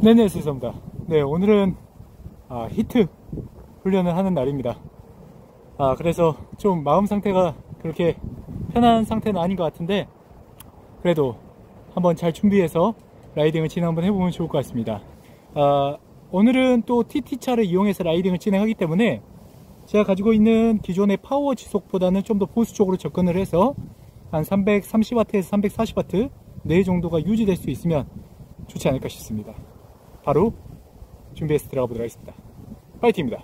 네네, 수고합니다. 네, 오늘은 히트 훈련을 하는 날입니다. 그래서 좀 마음 상태가 그렇게 편한 상태는 아닌 것 같은데, 그래도 한번 잘 준비해서 라이딩을 진행 한번 해보면 좋을 것 같습니다. 오늘은 또 TT차를 이용해서 라이딩을 진행하기 때문에 제가 가지고 있는 기존의 파워 지속보다는 좀 더 보수적으로 접근을 해서 한 330W에서 340W 네 정도가 유지될 수 있으면 좋지 않을까 싶습니다. 바로 준비해서 들어가 보도록 하겠습니다. 파이팅입니다.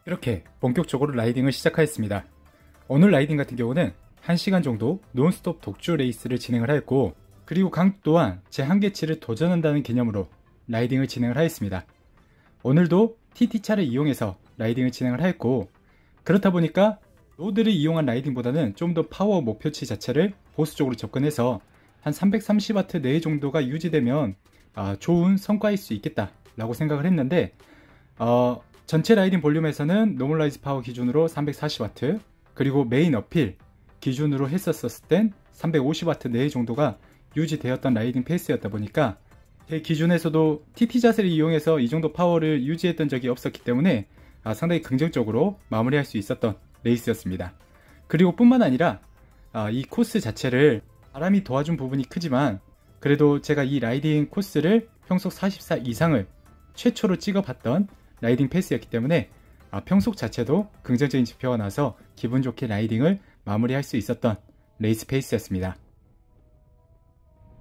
이렇게 본격적으로 라이딩을 시작하였습니다. 오늘 라이딩 같은 경우는 1시간 정도 논스톱 독주 레이스를 진행을 하였고, 그리고 강도 또한 제 한계치를 도전한다는 개념으로 라이딩을 진행을 하였습니다. 오늘도 TT차를 이용해서 라이딩을 진행을 하였고, 그렇다 보니까 로드를 이용한 라이딩보다는 좀 더 파워 목표치 자체를 보수적으로 접근해서 한 330W 내외 정도가 유지되면 좋은 성과일 수 있겠다 라고 생각을 했는데, 전체 라이딩 볼륨에서는 노멀라이즈 파워 기준으로 340W, 그리고 메인 어필 기준으로 했었을 땐 350W 내외 정도가 유지되었던 라이딩 페이스였다 보니까 제 기준에서도 TT 자세를 이용해서 이 정도 파워를 유지했던 적이 없었기 때문에 상당히 긍정적으로 마무리할 수 있었던 레이스였습니다. 그리고 뿐만 아니라 이 코스 자체를 바람이 도와준 부분이 크지만, 그래도 제가 이 라이딩 코스를 평속 44 이상을 최초로 찍어봤던 라이딩 페이스였기 때문에 평속 자체도 긍정적인 지표가 나서 기분 좋게 라이딩을 마무리할 수 있었던 레이스 페이스였습니다.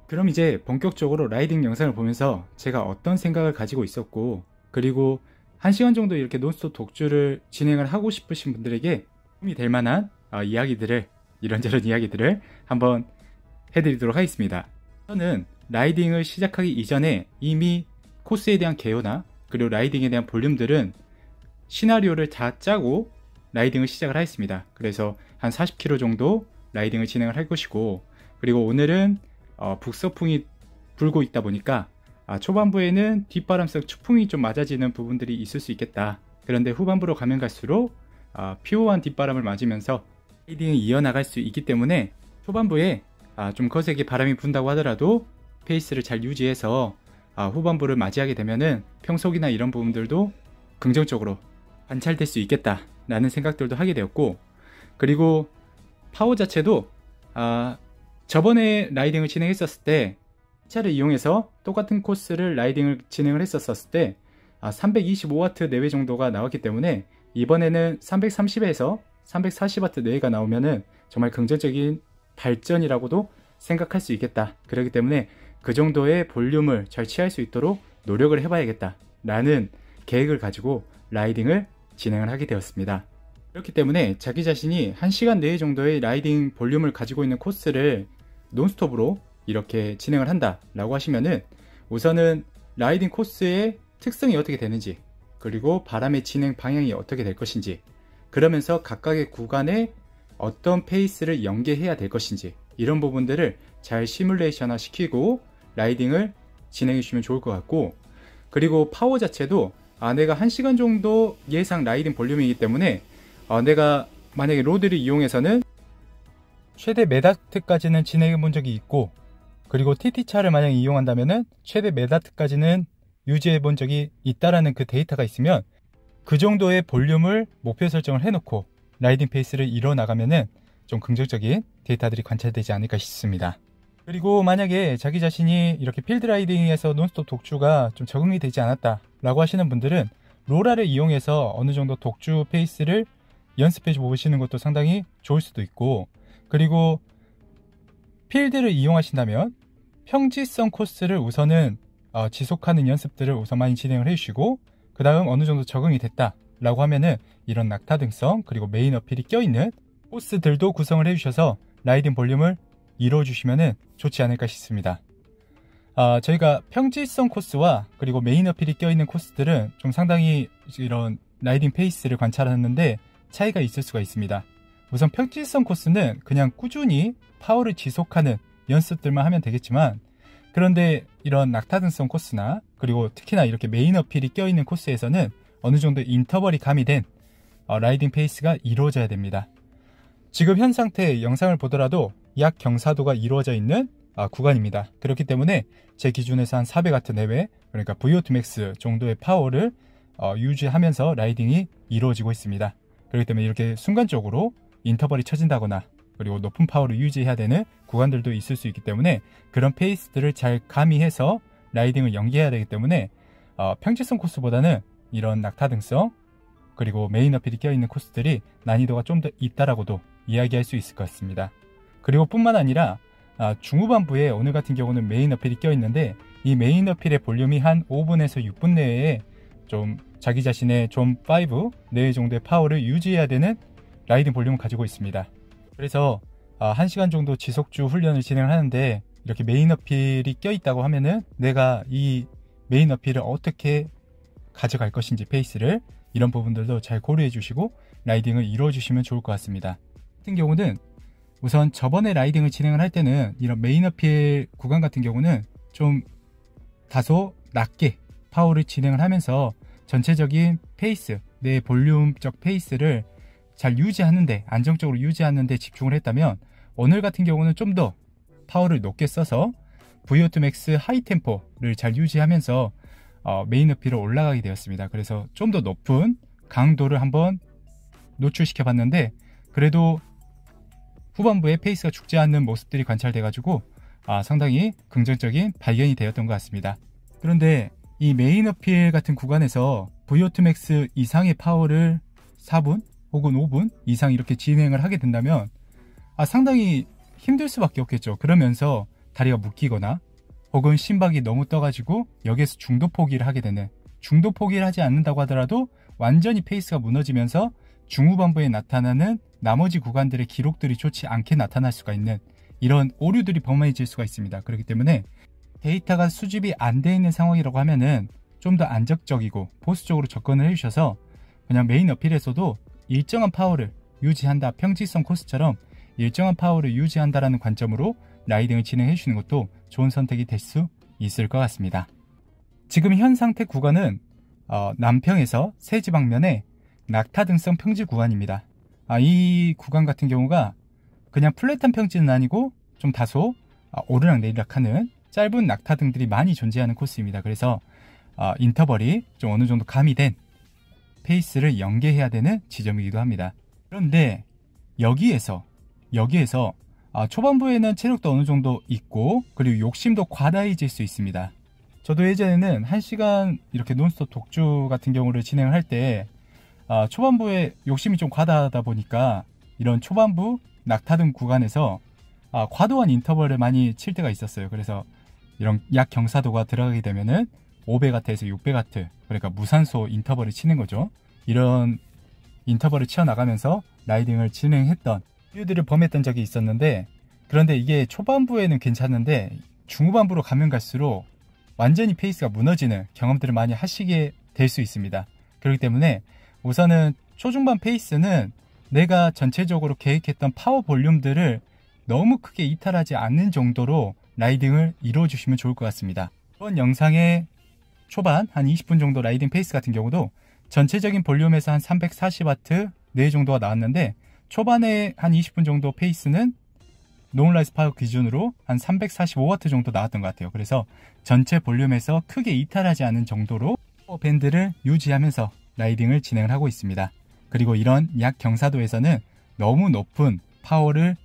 그럼 이제 본격적으로 라이딩 영상을 보면서 제가 어떤 생각을 가지고 있었고, 그리고 1시간 정도 이렇게 논스톱 독주를 진행을 하고 싶으신 분들에게 도움이 될 만한 이런저런 이야기들을 한번 해드리도록 하겠습니다. 저는 라이딩을 시작하기 이전에 이미 코스에 대한 개요나 그리고 라이딩에 대한 볼륨들은 시나리오를 다 짜고 라이딩을 시작을 하였습니다. 그래서 한 40km 정도 라이딩을 진행을 할 것이고, 그리고 오늘은 북서풍이 불고 있다 보니까 초반부에는 뒷바람성 추풍이 좀 맞아지는 부분들이 있을 수 있겠다. 그런데 후반부로 가면 갈수록 피오한 뒷바람을 맞으면서 라이딩을 이어나갈 수 있기 때문에 초반부에 좀 거세게 바람이 분다고 하더라도 페이스를 잘 유지해서 후반부를 맞이하게 되면은 평속이나 이런 부분들도 긍정적으로 관찰될 수 있겠다 라는 생각들도 하게 되었고, 그리고 파워 자체도 저번에 라이딩을 진행했었을 때 차를 이용해서 똑같은 코스를 라이딩을 진행을 했었을 때 325W 내외 정도가 나왔기 때문에 이번에는 330에서 340W 내외가 나오면은 정말 긍정적인 발전이라고도 생각할 수 있겠다. 그렇기 때문에 그 정도의 볼륨을 잘 취할 수 있도록 노력을 해봐야겠다 라는 계획을 가지고 라이딩을 진행을 하게 되었습니다. 그렇기 때문에 자기 자신이 1시간 내외 정도의 라이딩 볼륨을 가지고 있는 코스를 논스톱으로 이렇게 진행을 한다 라고 하시면은, 우선은 라이딩 코스의 특성이 어떻게 되는지, 그리고 바람의 진행 방향이 어떻게 될 것인지, 그러면서 각각의 구간에 어떤 페이스를 연계해야 될 것인지, 이런 부분들을 잘 시뮬레이션화 시키고 라이딩을 진행해 주시면 좋을 것 같고, 그리고 파워 자체도 내가 1시간 정도 예상 라이딩 볼륨이기 때문에 내가 만약에 로드를 이용해서는 최대 몇 와트까지는 진행해 본 적이 있고, 그리고 TT차를 만약에 이용한다면은 최대 몇 와트까지는 유지해 본 적이 있다라는 그 데이터가 있으면 그 정도의 볼륨을 목표 설정을 해놓고 라이딩 페이스를 이뤄 나가면은 좀 긍정적인 데이터들이 관찰되지 않을까 싶습니다. 그리고 만약에 자기 자신이 이렇게 필드 라이딩에서 논스톱 독주가 좀 적응이 되지 않았다 라고 하시는 분들은 로라를 이용해서 어느 정도 독주 페이스를 연습해 보시는 것도 상당히 좋을 수도 있고, 그리고 필드를 이용하신다면 평지성 코스를 우선은 지속하는 연습들을 우선 많이 진행을 해주시고, 그 다음 어느 정도 적응이 됐다 라고 하면은 이런 낙타 등성 그리고 메인 어필이 껴있는 코스들도 구성을 해주셔서 라이딩 볼륨을 이뤄주시면 좋지 않을까 싶습니다. 저희가 평지성 코스와 그리고 메인 어필이 껴있는 코스들은 좀 상당히 이런 라이딩 페이스를 관찰하는데 차이가 있을 수가 있습니다. 우선 평지성 코스는 그냥 꾸준히 파워를 지속하는 연습들만 하면 되겠지만, 그런데 이런 낙타등성 코스나 그리고 특히나 이렇게 메인 어필이 껴있는 코스에서는 어느 정도 인터벌이 가미된 라이딩 페이스가 이루어져야 됩니다. 지금 현 상태의 영상을 보더라도 약 경사도가 이루어져 있는 구간입니다. 그렇기 때문에 제 기준에서 한 400W 내외, 그러니까 VO2 max 정도의 파워를 유지하면서 라이딩이 이루어지고 있습니다. 그렇기 때문에 이렇게 순간적으로 인터벌이 쳐진다거나 그리고 높은 파워를 유지해야 되는 구간들도 있을 수 있기 때문에 그런 페이스들을 잘 가미해서 라이딩을 연기해야 되기 때문에 평지성 코스보다는 이런 낙타 등성 그리고 메인 어필이 껴있는 코스들이 난이도가 좀 더 있다라고도 이야기할 수 있을 것 같습니다. 그리고 뿐만 아니라 중후반부에 오늘 같은 경우는 메인 어필이 껴있는데 이 메인 어필의 볼륨이 한 5분에서 6분 내에 좀 자기 자신의 존5 내외 정도의 파워를 유지해야 되는 라이딩 볼륨을 가지고 있습니다. 그래서 1시간 정도 지속주 훈련을 진행을 하는데 이렇게 메인 어필이 껴있다고 하면은 내가 이 메인 어필을 어떻게 가져갈 것인지 페이스를 이런 부분들도 잘 고려해 주시고 라이딩을 이루어 주시면 좋을 것 같습니다. 같은 경우는 우선 저번에 라이딩을 진행을 할 때는 이런 메인 어필 구간 같은 경우는 좀 다소 낮게 파워를 진행을 하면서 전체적인 페이스, 내 볼륨적 페이스를 잘 유지하는데, 안정적으로 유지하는데 집중을 했다면 오늘 같은 경우는 좀 더 파워를 높게 써서 VO2 max 하이 템포를 잘 유지하면서 메인 어필을 올라가게 되었습니다. 그래서 좀 더 높은 강도를 한번 노출시켜 봤는데 그래도 후반부에 페이스가 죽지 않는 모습들이 관찰돼 가지고 상당히 긍정적인 발견이 되었던 것 같습니다. 그런데 이 메인 어필 같은 구간에서 VO2 max 이상의 파워를 4분 혹은 5분 이상 이렇게 진행을 하게 된다면 상당히 힘들 수밖에 없겠죠. 그러면서 다리가 묶이거나 혹은 심박이 너무 떠가지고 여기에서 중도 포기를 하게 되는, 중도 포기를 하지 않는다고 하더라도 완전히 페이스가 무너지면서 중후반부에 나타나는 나머지 구간들의 기록들이 좋지 않게 나타날 수가 있는 이런 오류들이 범해질 수가 있습니다. 그렇기 때문에 데이터가 수집이 안 돼 있는 상황이라고 하면은 좀 더 안정적이고 보수적으로 접근을 해주셔서 그냥 메인 어필에서도 일정한 파워를 유지한다, 평지성 코스처럼 일정한 파워를 유지한다라는 관점으로 라이딩을 진행해 주시는 것도 좋은 선택이 될 수 있을 것 같습니다. 지금 현 상태 구간은 남평에서 세지 방면의 낙타 등성 평지 구간입니다. 이 구간 같은 경우가 그냥 플랫한 평지는 아니고 좀 다소 오르락 내리락하는 짧은 낙타 등들이 많이 존재하는 코스입니다. 그래서 인터벌이 좀 어느 정도 가미된 페이스를 연계해야 되는 지점이기도 합니다. 그런데 여기에서 초반부에는 체력도 어느 정도 있고 그리고 욕심도 과다해질 수 있습니다. 저도 예전에는 1시간 이렇게 논스톱 독주 같은 경우를 진행을 할 때 초반부에 욕심이 좀 과다하다 보니까 이런 초반부 낙타등 구간에서 과도한 인터벌을 많이 칠 때가 있었어요. 그래서 이런 약 경사도가 들어가게 되면은 500W에서 600W, 그러니까 무산소 인터벌을 치는 거죠. 이런 인터벌을 치어나가면서 라이딩을 진행했던 이유들을 범했던 적이 있었는데, 그런데 이게 초반부에는 괜찮은데 중후반부로 가면 갈수록 완전히 페이스가 무너지는 경험들을 많이 하시게 될 수 있습니다. 그렇기 때문에 우선은 초중반 페이스는 내가 전체적으로 계획했던 파워 볼륨들을 너무 크게 이탈하지 않는 정도로 라이딩을 이루어 주시면 좋을 것 같습니다. 이번 영상의 초반 한 20분 정도 라이딩 페이스 같은 경우도 전체적인 볼륨에서 한 340W 내외 정도가 나왔는데 초반에 한 20분 정도 페이스는 노멀라이즈 파워 기준으로 한 345W 정도 나왔던 것 같아요. 그래서 전체 볼륨에서 크게 이탈하지 않은 정도로 파워 밴드를 유지하면서 라이딩을 진행을 하고 있습니다. 그리고 이런 약 경사도에서는 너무 높은 파워를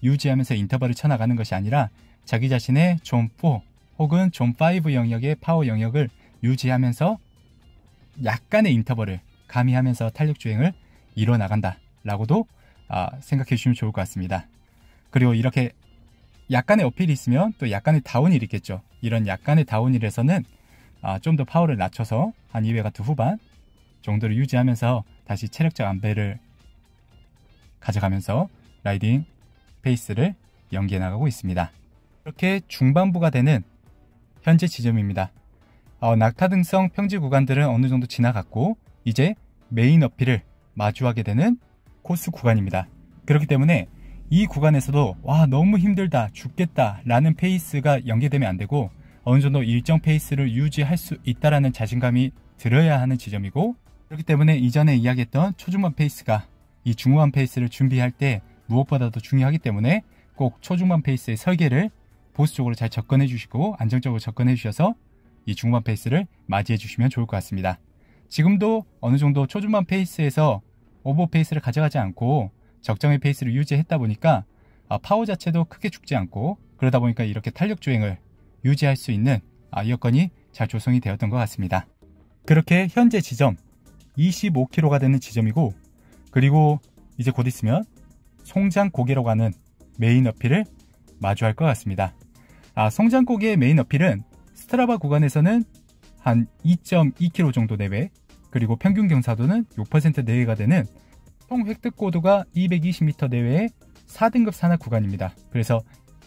유지하면서 인터벌을 쳐나가는 것이 아니라 자기 자신의 존4 혹은 존5 영역의 파워 영역을 유지하면서 약간의 인터벌을 가미하면서 탄력 주행을 이뤄 나간다 라고도 생각해 주시면 좋을 것 같습니다. 그리고 이렇게 약간의 어필이 있으면 또 약간의 다운힐이 있겠죠. 이런 약간의 다운힐에서는 좀 더 파워를 낮춰서 한 200W 후반 정도를 유지하면서 다시 체력적 안배를 가져가면서 라이딩 페이스를 연기해 나가고 있습니다. 이렇게 중반부가 되는 현재 지점입니다. 낙타 등성 평지 구간들은 어느 정도 지나갔고 이제 메인 어필을 마주하게 되는 코스 구간입니다. 그렇기 때문에 이 구간에서도 너무 힘들다, 죽겠다 라는 페이스가 연계되면 안 되고 어느 정도 일정 페이스를 유지할 수 있다라는 자신감이 들어야 하는 지점이고, 그렇기 때문에 이전에 이야기했던 초중반 페이스가 이 중후반 페이스를 준비할 때 무엇보다도 중요하기 때문에 꼭 초중반 페이스의 설계를 보수 쪽으로 잘 접근해 주시고 안정적으로 접근해 주셔서 이 중후반 페이스를 맞이해 주시면 좋을 것 같습니다. 지금도 어느 정도 초중반 페이스에서 오버 페이스를 가져가지 않고 적정의 페이스를 유지했다 보니까 파워 자체도 크게 죽지 않고, 그러다 보니까 이렇게 탄력 주행을 유지할 수 있는 이 여건이 잘 조성이 되었던 것 같습니다. 그렇게 현재 지점 25km가 되는 지점이고, 그리고 이제 곧 있으면 송장고개로 가는 메인 어필을 마주할 것 같습니다. 송장고개의 메인 어필은 스트라바 구간에서는 한 2.2km 정도 내외, 그리고 평균 경사도는 6% 내외가 되는 총 획득 고도가 220m 내외의 4등급 산악 구간입니다. 그래서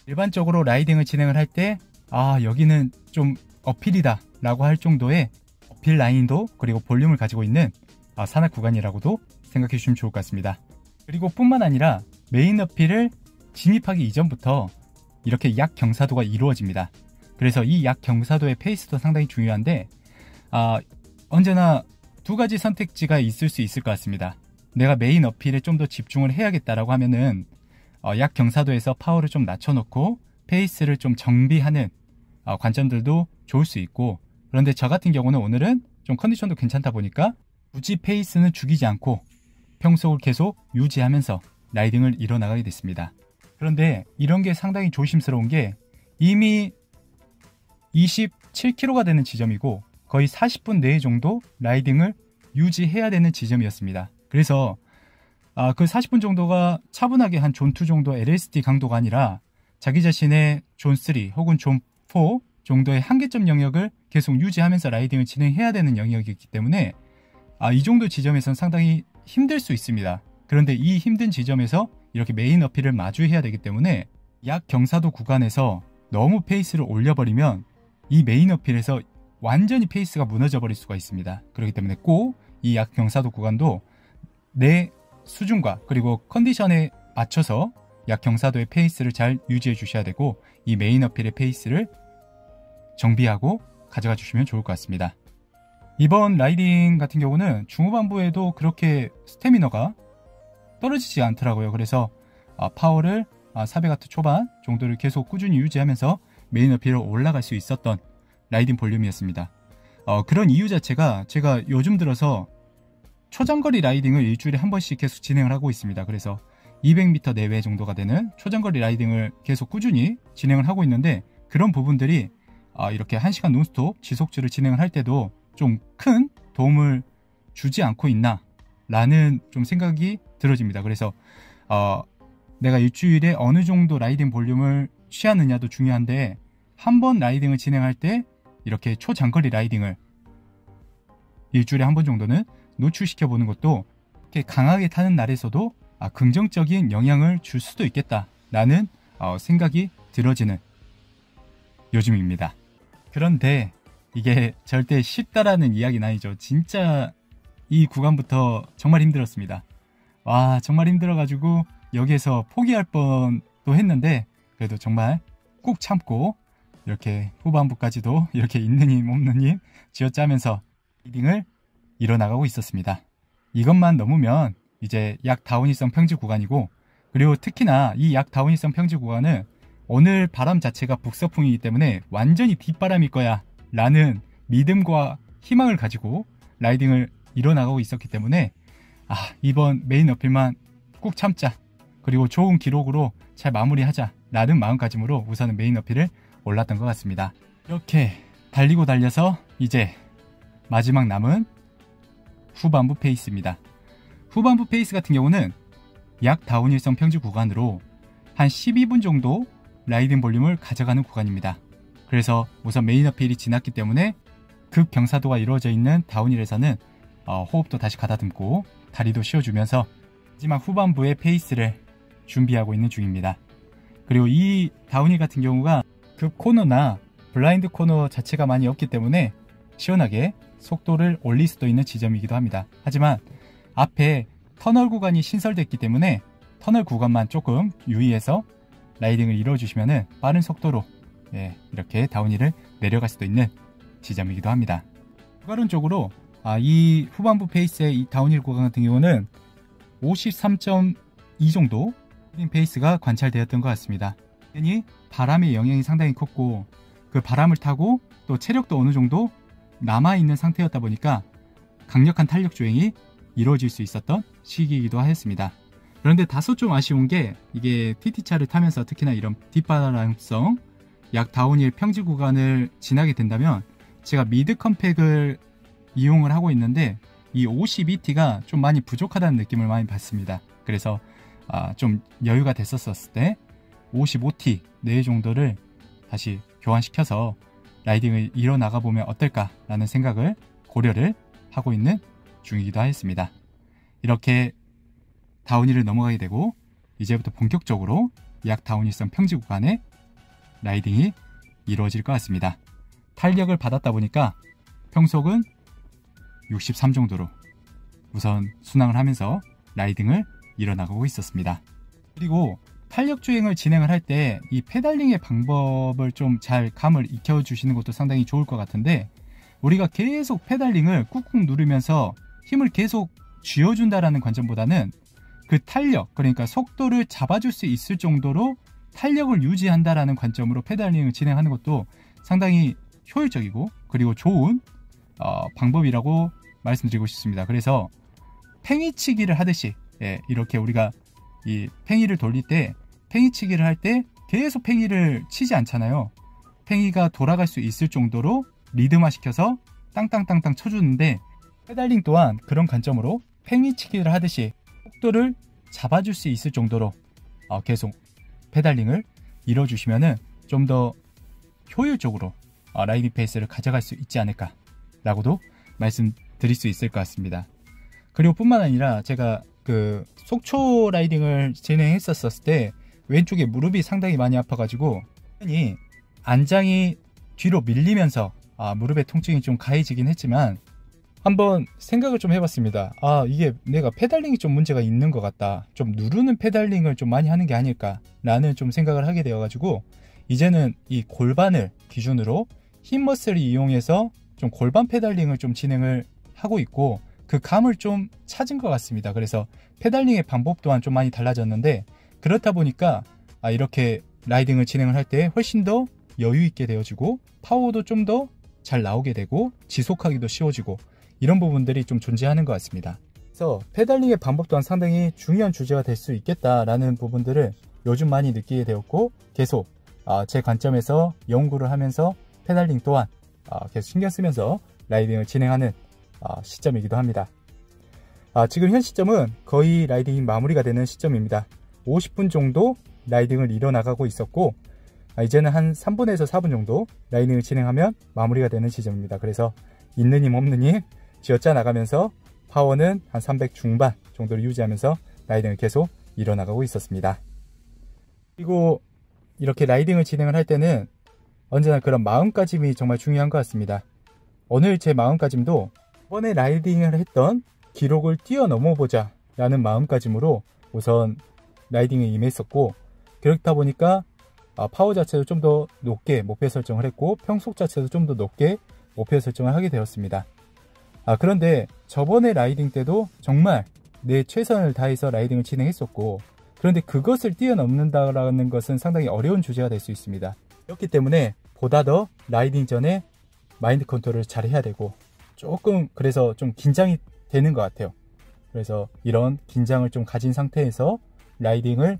일반적으로 라이딩을 진행을 할 때 여기는 좀 어필이다 라고 할 정도의 어필 라인도 그리고 볼륨을 가지고 있는 산악 구간이라고도 생각해 주시면 좋을 것 같습니다. 그리고 뿐만 아니라 메인 어필을 진입하기 이전부터 이렇게 약 경사도가 이루어집니다. 그래서 이 약 경사도의 페이스도 상당히 중요한데 언제나 두 가지 선택지가 있을 수 있을 것 같습니다. 내가 메인 어필에 좀 더 집중을 해야겠다라고 하면은 약 경사도에서 파워를 좀 낮춰놓고 페이스를 좀 정비하는 관점들도 좋을 수 있고, 그런데 저 같은 경우는 오늘은 좀 컨디션도 괜찮다 보니까 굳이 페이스는 죽이지 않고 평속을 계속 유지하면서 라이딩을 이뤄나가게 됐습니다. 그런데 이런 게 상당히 조심스러운 게 이미 27km가 되는 지점이고 거의 40분 내에 정도 라이딩을 유지해야 되는 지점이었습니다. 그래서 그 40분 정도가 차분하게 한 존 2 정도 LSD 강도가 아니라 자기 자신의 존 3 혹은 존 4 정도의 한계점 영역을 계속 유지하면서 라이딩을 진행해야 되는 영역이기 때문에 이 정도 지점에서는 상당히 힘들 수 있습니다. 그런데 이 힘든 지점에서 이렇게 메인 어필을 마주해야 되기 때문에 약 경사도 구간에서 너무 페이스를 올려버리면 이 메인 어필에서 완전히 페이스가 무너져 버릴 수가 있습니다. 그렇기 때문에 꼭 이 약 경사도 구간도 내 수준과 그리고 컨디션에 맞춰서 약 경사도의 페이스를 잘 유지해 주셔야 되고, 이 메인 어필의 페이스를 정비하고 가져가 주시면 좋을 것 같습니다. 이번 라이딩 같은 경우는 중후반부에도 그렇게 스태미너가 떨어지지 않더라고요. 그래서 파워를 400W 초반 정도를 계속 꾸준히 유지하면서 메인 어필로 올라갈 수 있었던 라이딩 볼륨이었습니다. 그런 이유 자체가 제가 요즘 들어서 초장거리 라이딩을 일주일에 한 번씩 계속 진행을 하고 있습니다. 그래서 200m 내외 정도가 되는 초장거리 라이딩을 계속 꾸준히 진행을 하고 있는데, 그런 부분들이 이렇게 1시간 논스톱 지속주를 진행을 할 때도 좀 큰 도움을 주지 않고 있나 라는 좀 생각이 들어집니다. 그래서 내가 일주일에 어느 정도 라이딩 볼륨을 취하느냐도 중요한데, 한 번 라이딩을 진행할 때 이렇게 초장거리 라이딩을 일주일에 한 번 정도는 노출시켜 보는 것도 이렇게 강하게 타는 날에서도 긍정적인 영향을 줄 수도 있겠다라는 생각이 들어지는 요즘입니다. 그런데 이게 절대 쉽다라는 이야기는 아니죠. 진짜 이 구간부터 정말 힘들었습니다. 정말 힘들어가지고 여기에서 포기할 뻔도 했는데, 그래도 정말 꾹 참고 이렇게 후반부까지도 이렇게 있는 힘 없는 힘 쥐어짜면서 리딩을 이뤄나가고 있었습니다. 이것만 넘으면 이제 약 다운힐성 평지 구간이고, 그리고 특히나 이 약 다운힐성 평지 구간은 오늘 바람 자체가 북서풍이기 때문에 완전히 뒷바람일 거야 라는 믿음과 희망을 가지고 라이딩을 이뤄나가고 있었기 때문에 이번 메인 어필만 꾹 참자, 그리고 좋은 기록으로 잘 마무리하자 라는 마음가짐으로 우선은 메인 어필을 올랐던 것 같습니다. 이렇게 달리고 달려서 이제 마지막 남은 후반부 페이스입니다. 후반부 페이스 같은 경우는 약 다운힐성 평지 구간으로 한 12분 정도 라이딩 볼륨을 가져가는 구간입니다. 그래서 우선 메인 어필이 지났기 때문에 급 경사도가 이루어져 있는 다운힐에서는 호흡도 다시 가다듬고 다리도 쉬어주면서 마지막 후반부의 페이스를 준비하고 있는 중입니다. 그리고 이 다운힐 같은 경우가 급 코너나 블라인드 코너 자체가 많이 없기 때문에 시원하게 속도를 올릴 수도 있는 지점이기도 합니다. 하지만 앞에 터널 구간이 신설됐기 때문에 터널 구간만 조금 유의해서 라이딩을 이루어주시면 빠른 속도로 이렇게 다운힐을 내려갈 수도 있는 지점이기도 합니다. 추가론적으로 이 후반부 페이스의 이 다운힐 구간 같은 경우는 53.2 정도 페이스가 관찰되었던 것 같습니다. 괜히 바람의 영향이 상당히 컸고 그 바람을 타고 또 체력도 어느 정도 남아있는 상태였다 보니까 강력한 탄력 주행이 이루어질 수 있었던 시기이기도 하였습니다. 그런데 다소 좀 아쉬운 게 이게 TT차를 타면서 특히나 이런 뒷바람성 약 다운힐 평지 구간을 지나게 된다면 제가 미드 컴팩을 이용을 하고 있는데 이 52T가 좀 많이 부족하다는 느낌을 많이 받습니다. 그래서 좀 여유가 됐었을 때 55T 4 정도를 다시 교환시켜서 라이딩을 이뤄나가 보면 어떨까 라는 생각을 고려를 하고 있는 중이기도 하였습니다. 이렇게 다운힐을 넘어가게 되고 이제부터 본격적으로 약 다운힐성 평지 구간에 라이딩이 이루어질 것 같습니다. 탄력을 받았다 보니까 평속은 63 정도로 우선 순항을 하면서 라이딩을 이뤄나가고 있었습니다. 그리고 탄력 주행을 진행을 할 때 이 페달링의 방법을 좀 잘 감을 익혀 주시는 것도 상당히 좋을 것 같은데, 우리가 계속 페달링을 꾹꾹 누르면서 힘을 계속 쥐어준다라는 관점보다는 그 탄력, 그러니까 속도를 잡아줄 수 있을 정도로 탄력을 유지한다라는 관점으로 페달링을 진행하는 것도 상당히 효율적이고 그리고 좋은 방법이라고 말씀드리고 싶습니다. 그래서 팽이치기를 하듯이 이렇게 우리가 이 팽이를 돌릴 때 팽이치기를 할 때 계속 팽이를 치지 않잖아요. 팽이가 돌아갈 수 있을 정도로 리듬화 시켜서 땅땅땅땅 쳐주는데, 페달링 또한 그런 관점으로 팽이치기를 하듯이 속도를 잡아줄 수 있을 정도로 계속 페달링을 이뤄주시면은 좀 더 효율적으로 라이딩 페이스를 가져갈 수 있지 않을까 라고도 말씀드릴 수 있을 것 같습니다. 그리고 뿐만 아니라 제가 그 속초 라이딩을 진행했었을 때 왼쪽에 무릎이 상당히 많이 아파가지고 안장이 뒤로 밀리면서 무릎의 통증이 좀 가해지긴 했지만 한번 생각을 좀 해봤습니다. 이게 내가 페달링이 좀 문제가 있는 것 같다, 좀 누르는 페달링을 좀 많이 하는 게 아닐까 라는 좀 생각을 하게 되어가지고 이제는 이 골반을 기준으로 힙 머슬을 이용해서 좀 골반 페달링을 좀 진행을 하고 있고 그 감을 좀 찾은 것 같습니다. 그래서 페달링의 방법 또한 좀 많이 달라졌는데, 그렇다 보니까 이렇게 라이딩을 진행을 할 때 훨씬 더 여유 있게 되어지고 파워도 좀 더 잘 나오게 되고 지속하기도 쉬워지고 이런 부분들이 좀 존재하는 것 같습니다. 그래서 페달링의 방법 또한 상당히 중요한 주제가 될 수 있겠다라는 부분들을 요즘 많이 느끼게 되었고, 계속 제 관점에서 연구를 하면서 페달링 또한 계속 신경 쓰면서 라이딩을 진행하는 시점이기도 합니다. 지금 현 시점은 거의 라이딩이 마무리가 되는 시점입니다. 50분 정도 라이딩을 이뤄나가고 있었고 이제는 한 3분에서 4분 정도 라이딩을 진행하면 마무리가 되는 시점입니다. 그래서 있는 힘 없는 힘 쥐어짜 나가면서 파워는 한 300 중반 정도를 유지하면서 라이딩을 계속 이뤄나가고 있었습니다. 그리고 이렇게 라이딩을 진행을 할 때는 언제나 그런 마음가짐이 정말 중요한 것 같습니다. 오늘 제 마음가짐도 이번에 라이딩을 했던 기록을 뛰어넘어 보자 라는 마음가짐으로 우선 라이딩에 임했었고, 그렇다 보니까 파워 자체도 좀 더 높게 목표 설정을 했고 평속 자체도 좀 더 높게 목표 설정을 하게 되었습니다. 그런데 저번에 라이딩 때도 정말 내 최선을 다해서 라이딩을 진행했었고, 그런데 그것을 뛰어넘는다는 것은 상당히 어려운 주제가 될 수 있습니다. 그렇기 때문에 보다 더 라이딩 전에 마인드 컨트롤을 잘 해야 되고, 조금 그래서 좀 긴장이 되는 것 같아요. 그래서 이런 긴장을 좀 가진 상태에서 라이딩을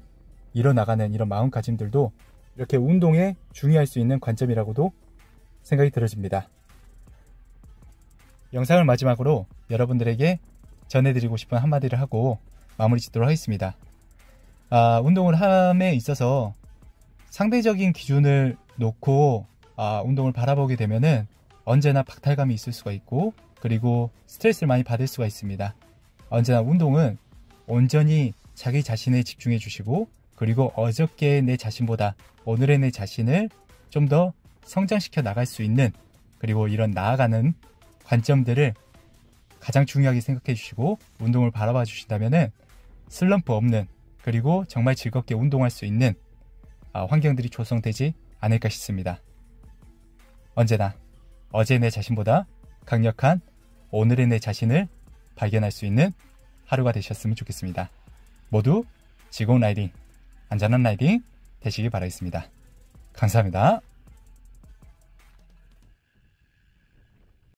이뤄나가는 이런 마음가짐들도 이렇게 운동에 중요할 수 있는 관점이라고도 생각이 들어집니다. 영상을 마지막으로 여러분들에게 전해드리고 싶은 한마디를 하고 마무리 짓도록 하겠습니다. 운동을 함에 있어서 상대적인 기준을 놓고 운동을 바라보게 되면은 언제나 박탈감이 있을 수가 있고, 그리고 스트레스를 많이 받을 수가 있습니다. 언제나 운동은 온전히 자기 자신에 집중해 주시고, 그리고 어저께의 내 자신보다 오늘의 내 자신을 좀 더 성장시켜 나갈 수 있는, 그리고 이런 나아가는 관점들을 가장 중요하게 생각해 주시고 운동을 바라봐 주신다면은 슬럼프 없는, 그리고 정말 즐겁게 운동할 수 있는 환경들이 조성되지 않을까 싶습니다. 언제나 어제 내 자신보다 강력한 오늘의 내 자신을 발견할 수 있는 하루가 되셨으면 좋겠습니다. 모두 즐거운 라이딩, 안전한 라이딩 되시길 바라겠습니다. 감사합니다.